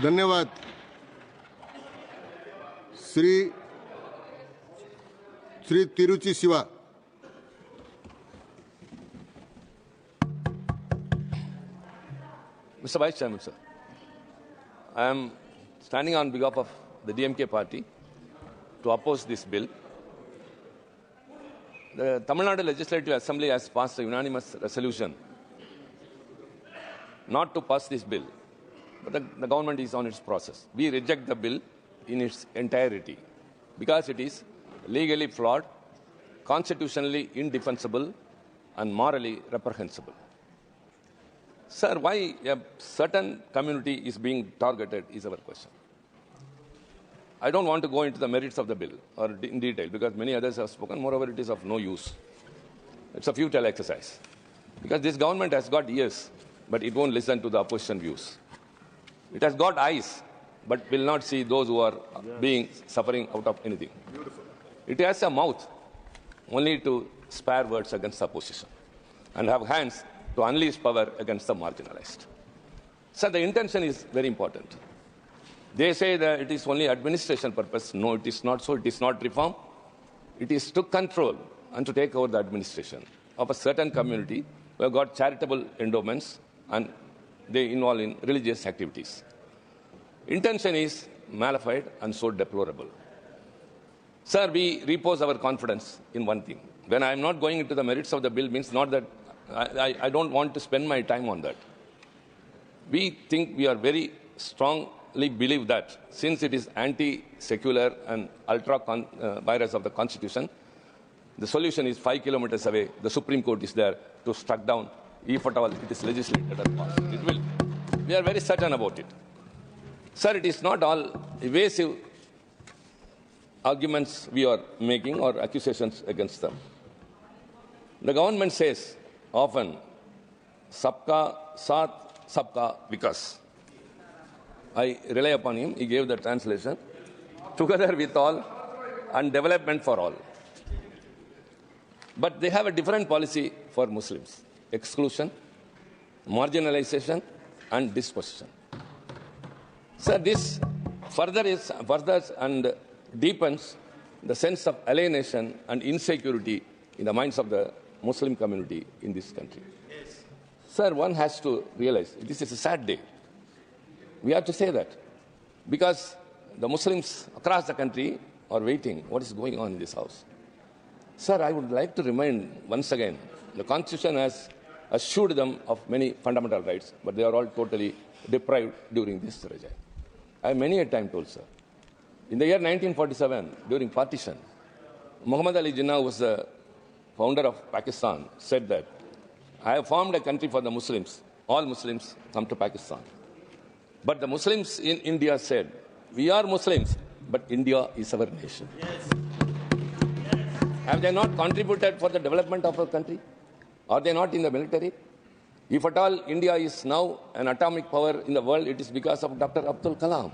धन्यवाद. Shri Tiruchi Shiva. Mr. Vice Chairman, sir, I am standing on behalf of the DMK party to oppose this bill. The Tamil Nadu Legislative Assembly has passed a unanimous resolution not to pass this bill, but the government is on its process. We reject the bill in its entirety because it is legally flawed, constitutionally indefensible, and morally reprehensible. Sir, why a certain community is being targeted is our question. I don't want to go into the merits of the bill or in detail because many others have spoken. Moreover, it is of no use. It's a futile exercise because this government has got ears, but it won't listen to the opposition views. It has got eyes, but will not see those who are suffering out of anything. Beautiful. It has a mouth only to spare words against the opposition and have hands to unleash power against the marginalized. So the intention is very important. They say that it is only administration purpose. No, it is not so. It is not reform. It is to control and to take over the administration of a certain community who have got charitable endowments and they involve in religious activities. Intention is malified and so deplorable. Sir, we repose our confidence in one thing. When I am not going into the merits of the bill means not that I don't want to spend my time on that. We think we are very strongly believe that since it is anti-secular and ultra-virus of the Constitution, the solution is 5 kilometers away. The Supreme Court is there to struck down. If at all it is legislated or passed, it will. We are very certain about it. Sir, it is not all evasive arguments we are making or accusations against them. The government says often, Sabka Saath, Sabka Vikas. I rely upon him. He gave the translation. Together with all and development for all. But they have a different policy for Muslims. Exclusion, marginalization, and dispossession. So this further and deepens the sense of alienation and insecurity in the minds of the Muslim community in this country. Yes. Sir, one has to realize this is a sad day. We have to say that because the Muslims across the country are waiting what is going on in this house. Sir, I would like to remind once again, the Constitution has assured them of many fundamental rights, but they are all totally deprived during this regime. I have many a time told, sir. In the year 1947, during partition, Muhammad Ali Jinnah was the founder of Pakistan, said that, I have formed a country for the Muslims. All Muslims come to Pakistan. But the Muslims in India said, we are Muslims, but India is our nation. Yes. Have they not contributed for the development of our country? Are they not in the military? If at all India is now an atomic power in the world, it is because of Dr. Abdul Kalam.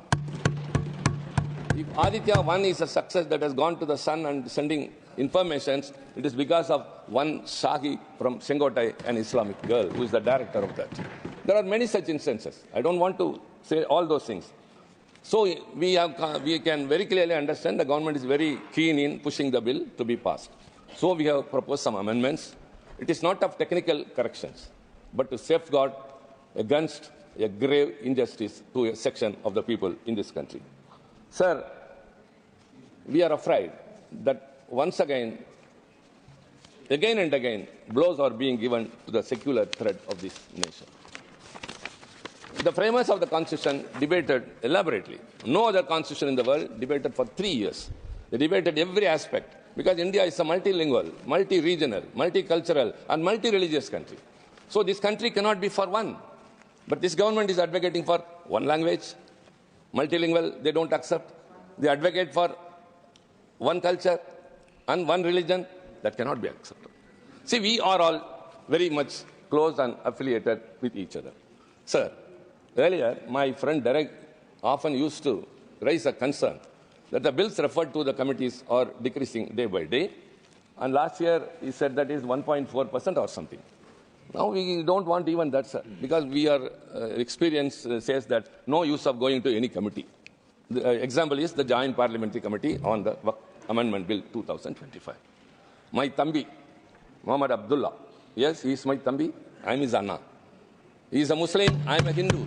If Aditya 1 is a success that has gone to the sun and sending informations, it is because of one Shahi from Sengotai, an Islamic girl, who is the director of that. There are many such instances. I don't want to say all those things. So we can very clearly understand the government is very keen in pushing the bill to be passed. So we have proposed some amendments. It is not of technical corrections, but to safeguard against a grave injustice to a section of the people in this country. Sir, we are afraid that once again and again, blows are being given to the secular thread of this nation. The framers of the Constitution debated elaborately. No other constitution in the world debated for 3 years. They debated every aspect because India is a multilingual, multi-regional, multicultural, and multi-religious country. So this country cannot be for one. But this government is advocating for one language, multilingual, they don't accept. They advocate for one culture and one religion, that cannot be accepted. See, we are all very much close and affiliated with each other. Sir, earlier, my friend Derek often used to raise a concern that the bills referred to the committees are decreasing day by day. And last year, he said that is 1.4% or something. Now we don't want even that, sir, because we are experience says that no use of going to any committee. The example is the Joint Parliamentary Committee on the Waqf Amendment Bill 2025. My Tambi, Muhammad Abdullah, yes, he is my Tambi, I am his Anna. He is a Muslim, I am a Hindu.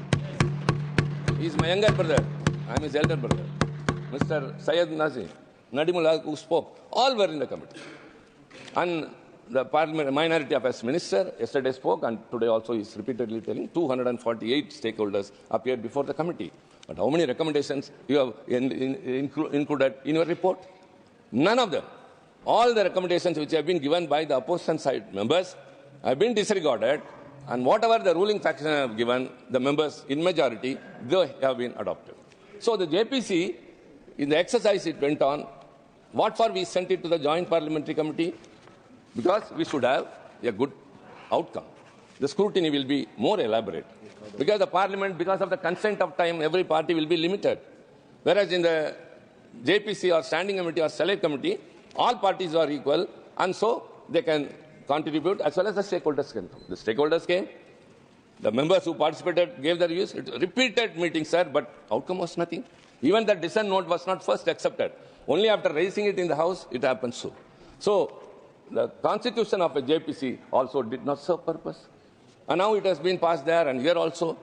He is my younger brother, I am his elder brother. Mr. Syed Nazim, Nadimullah, who spoke, all were in the committee. And the Parliament Minority Affairs Minister yesterday spoke, and today also is repeatedly telling 248 stakeholders appeared before the committee. But how many recommendations you have included in your report? None of them. All the recommendations which have been given by the opposition side members have been disregarded, and whatever the ruling faction have given, the members in majority, they have been adopted. So the JPC, in the exercise it went on, what for we sent it to the Joint Parliamentary Committee? Because we should have a good outcome. The scrutiny will be more elaborate. Because the Parliament, because of the consent of time, every party will be limited. Whereas in the JPC or Standing Committee or Select Committee, all parties are equal, and so they can contribute as well as the stakeholders can come. The stakeholders came, the members who participated gave their views. It repeated meetings, sir, but outcome was nothing. Even the dissent note was not first accepted. Only after raising it in the House, it happened so. So, the constitution of a JPC also did not serve purpose. And now it has been passed there and here also,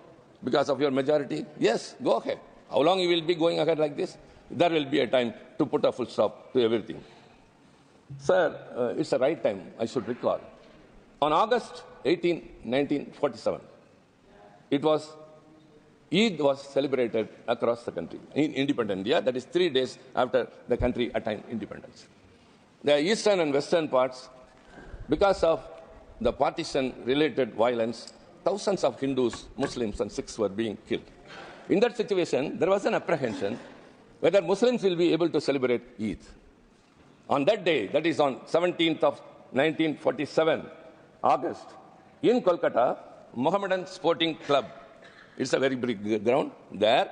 because of your majority. Yes, go ahead. How long you will be going ahead like this? There will be a time to put a full stop to everything. Sir, it's the right time, I should recall. On August 18, 1947, Eid was celebrated across the country in independent India. That is 3 days after the country attained independence. The eastern and western parts, because of the partition-related violence, thousands of Hindus, Muslims and Sikhs were being killed. In that situation, there was an apprehension whether Muslims will be able to celebrate Eid. On that day, that is on 17th of 1947, August, in Kolkata, Mohammedan Sporting Club, it's a very big ground, there,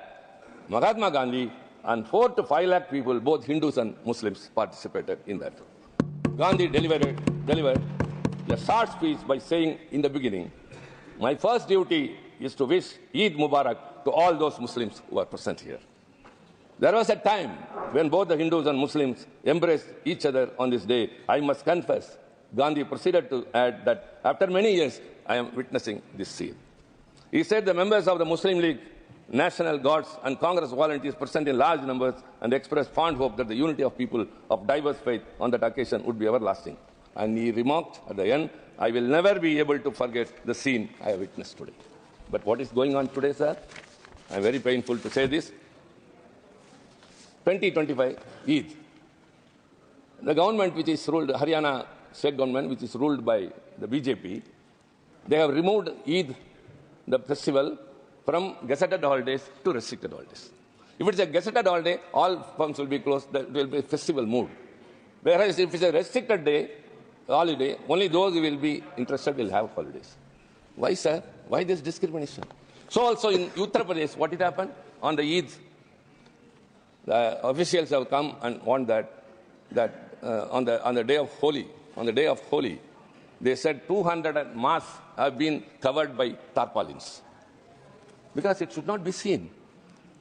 Mahatma Gandhi and 4 to 5 lakh people, both Hindus and Muslims, participated in that. Gandhi delivered a short speech by saying in the beginning, my first duty is to wish Eid Mubarak to all those Muslims who are present here. There was a time when both the Hindus and Muslims embraced each other on this day. I must confess, Gandhi proceeded to add that after many years, I am witnessing this scene. He said the members of the Muslim League, National Guards and Congress volunteers present in large numbers and expressed fond hope that the unity of people of diverse faith on that occasion would be everlasting. And he remarked at the end, I will never be able to forget the scene I have witnessed today. But what is going on today, sir? I am very painful to say this. 2025 Eid. The government which is ruled, Haryana state government which is ruled by the BJP, they have removed Eid, the festival, from gazetted holidays to restricted holidays. If it's a gazetted holiday, all firms will be closed, there will be a festival mood. Whereas if it's a restricted day, holiday, only those who will be interested will have holidays. Why, sir? Why this discrimination? So also in Uttar Pradesh, what did happen? On the Eid, the officials have come and want that on the day of Holi, they said 200 mosques have been covered by tarpaulins, because it should not be seen.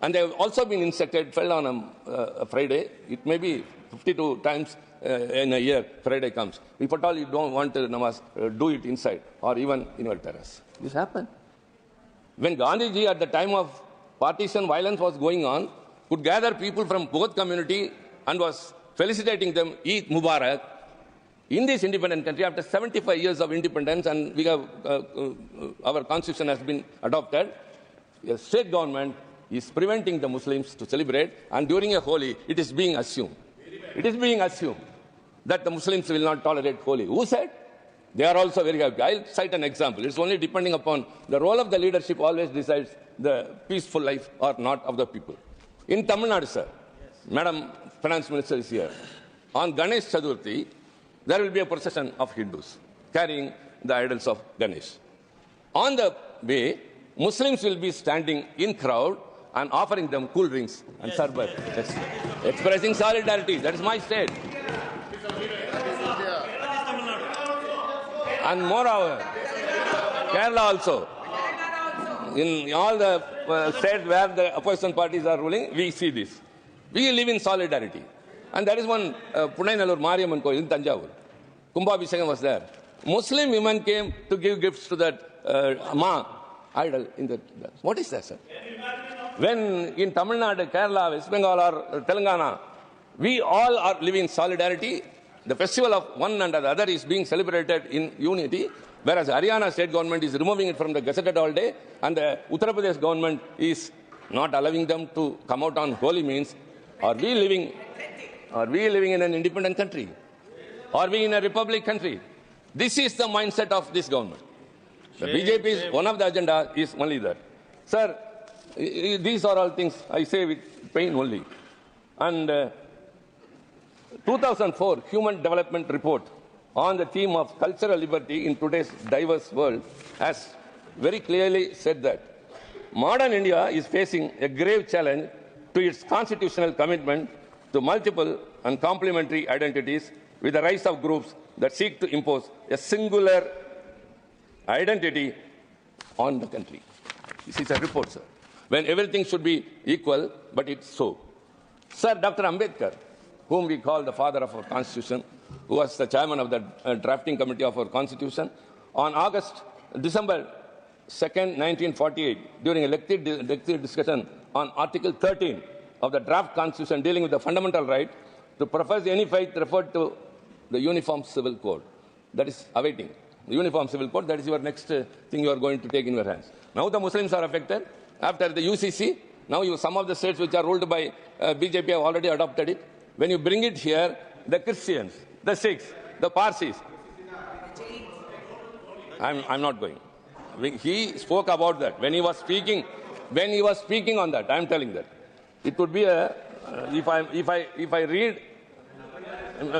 And they have also been instructed, fell on a Friday, it may be 52 times in a year, Friday comes. If at all you don't want to namaz, do it inside or even in your terrace. This happened. When Gandhiji at the time of partition violence was going on, could gather people from both community and was felicitating them, Eid Mubarak, in this independent country after 75 years of independence, and we have, our constitution has been adopted, the state government is preventing the Muslims to celebrate, and during a Holi, it is being assumed. It is being assumed that the Muslims will not tolerate Holi. Who said? They are also very happy. I'll cite an example. It's only depending upon the role of the leadership always decides the peaceful life or not of the people. In Tamil Nadu, sir, Madam Finance Minister is here. On Ganesh Chaturthi, there will be a procession of Hindus carrying the idols of Ganesh. On the way, Muslims will be standing in crowd and offering them cool drinks and sarbat, expressing solidarity. That is my state. And moreover, Kerala also. In all the states where the opposition parties are ruling, we see this. We live in solidarity. And that is one Punainallur Mariamman Koil in Tanjavur. Kumbhabhishekam was there. Muslim women came to give gifts to that Ma idol. What is that, sir? When in Tamil Nadu, Kerala, West Bengal or Telangana, we all are living in solidarity. The festival of one and the other is being celebrated in unity, whereas Haryana state government is removing it from the gazetted all day, and the Uttar Pradesh government is not allowing them to come out on holy means. Are we living in an independent country? Are we in a republic country? This is the mindset of this government. The BJP is one of the agenda is only that. Sir, these are all things I say with pain only. And 2004 Human Development Report on the theme of cultural liberty in today's diverse world has very clearly said that modern India is facing a grave challenge to its constitutional commitment to multiple and complementary identities with the rise of groups that seek to impose a singular identity on the country. This is a report, sir. When everything should be equal, but it's so. Sir, Dr. Ambedkar, whom we call the father of our Constitution, who was the chairman of the drafting committee of our Constitution, on December 2nd, 1948, during a lengthy discussion on Article 13 of the draft Constitution dealing with the fundamental right to profess any faith, referred to the Uniform Civil Code. That is awaiting. The Uniform Civil Code, that is your next thing you are going to take in your hands. Now the Muslims are affected. After the UCC, now some of the states which are ruled by BJP have already adopted it. When you bring it here, the Christians, the Sikhs, the Parsis. I'm not going. He spoke about that. When he was speaking on that, I'm telling that. It would be if I read,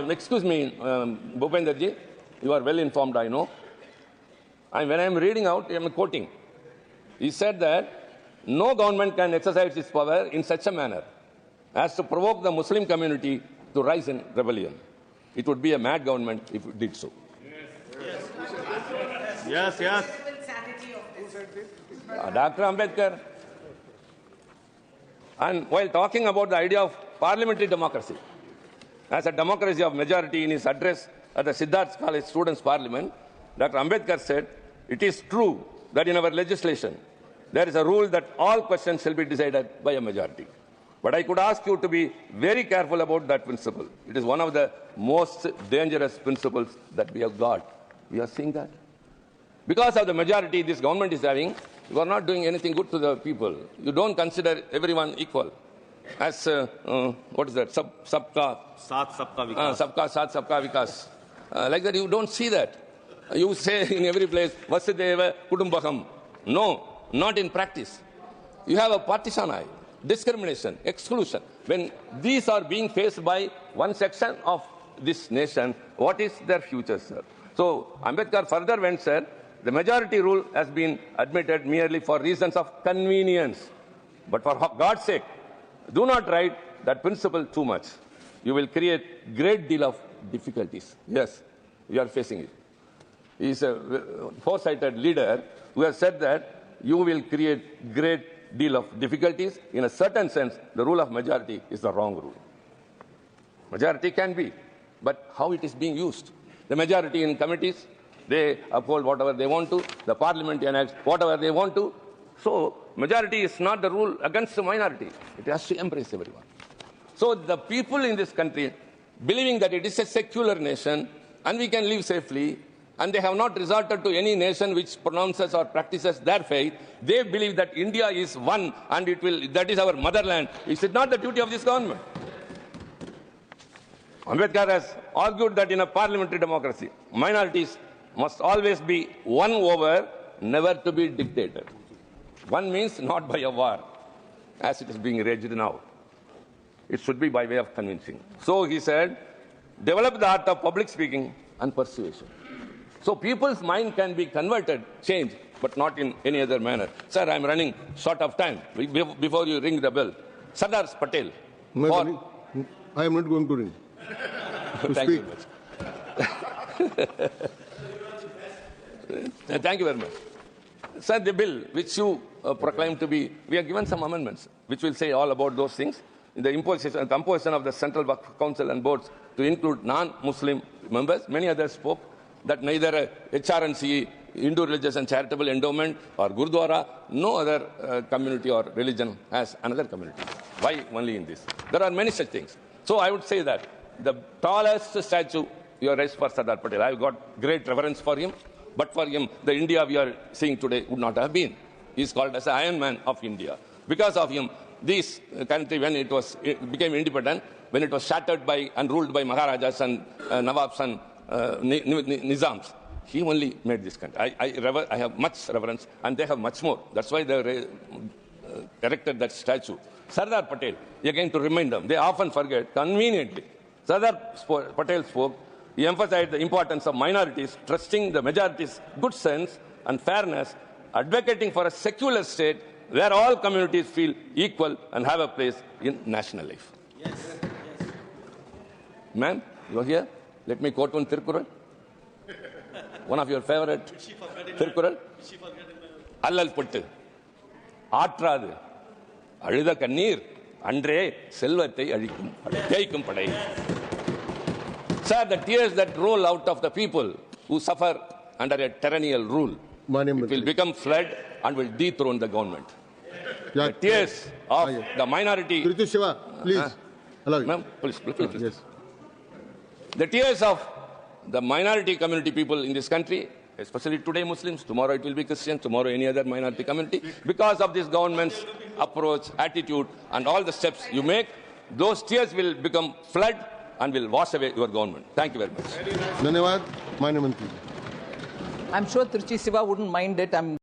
excuse me, Bhupenderji, you are well informed, I know. And when I'm reading out, I'm quoting. He said that no government can exercise its power in such a manner as to provoke the Muslim community to rise in rebellion. It would be a mad government if it did so. Yes. Dr. Ambedkar. And while talking about the idea of parliamentary democracy, as a democracy of majority in his address at the Siddharth College Students' Parliament, Dr. Ambedkar said, "It is true that in our legislation, there is a rule that all questions shall be decided by a majority. But I could ask you to be very careful about that principle. It is one of the most dangerous principles that we have got." We are seeing that. Because of the majority this government is having, you are not doing anything good to the people. You don't consider everyone equal. As, what is that? Sabka Vikas. Sabka Saath, Sabka Vikas. Like that, you don't see that. You say in every place, Vasudeva Kudumbakam. No, not in practice. You have a partisan eye, discrimination, exclusion. When these are being faced by one section of this nation, what is their future, sir? So, Ambedkar further went, said, the majority rule has been admitted merely for reasons of convenience. But for God's sake, do not write that principle too much. You will create great deal of difficulties. Yes, we are facing it. He is a foresighted leader who has said that you will create great deal of difficulties. In a certain sense, the rule of majority is the wrong rule. Majority can be, but how it is being used? The majority in committees, they uphold whatever they want to. The parliament enacts whatever they want to. So, majority is not the rule against the minority. It has to embrace everyone. So, the people in this country, believing that it is a secular nation and we can live safely, and they have not resorted to any nation which pronounces or practices their faith, they believe that India is one and that is our motherland. Is it not the duty of this government? Ambedkar has argued that in a parliamentary democracy, minorities must always be won over, never to be dictated. One means not by a war, as it is being raged now. It should be by way of convincing. So he said, develop the art of public speaking and persuasion. So people's mind can be converted, changed, but not in any other manner. Sir, I am running short of time. Before you ring the bell, Sardar Patel. I am not going to ring. Thank you very much. Thank you very much. Sir, the bill which you proclaim to be, we have given some amendments which will say all about those things. In the composition of the Central Waqf Council and boards to include non-Muslim members. Many others spoke that neither HRNC, Hindu Religious and Charitable Endowment or Gurdwara, no other community or religion has another community. Why only in this? There are many such things. So I would say that the tallest statue you have raised for Sardar Patel, I have got great reverence for him. But for him, the India we are seeing today would not have been. He is called as the Iron Man of India. Because of him, this country, when it became independent, when it was shattered by and ruled by Maharajas and Nawabs and Nizams, he only made this country. I have much reverence, and they have much more. That's why they erected that statue. Sardar Patel, again to remind them, they often forget, conveniently. Sardar Patel spoke. He emphasized the importance of minorities, trusting the majority's good sense and fairness, advocating for a secular state where all communities feel equal and have a place in national life. Yes. Ma'am, you are here? Let me quote one Tirkural. One of your favorite Tirkural. Allal Puttu. Aatradu. Aludha Kannir. Andre Selvathai Azhikkum Padai. Sir, the tears that roll out of the people who suffer under a tyrannical rule, it will become flood and will dethrone the government. Yeah. The tears of the minority. Shiva, please. Allow you. Ma'am, please. Yes. The tears of the minority community people in this country, especially today Muslims, tomorrow it will be Christians, tomorrow any other minority community, because of this government's approach, attitude, and all the steps you make, those tears will become flood and will wash away your government. Thank you very much. Dhanyawad, Manya Mantri. I'm sure Trichy Siva wouldn't mind it.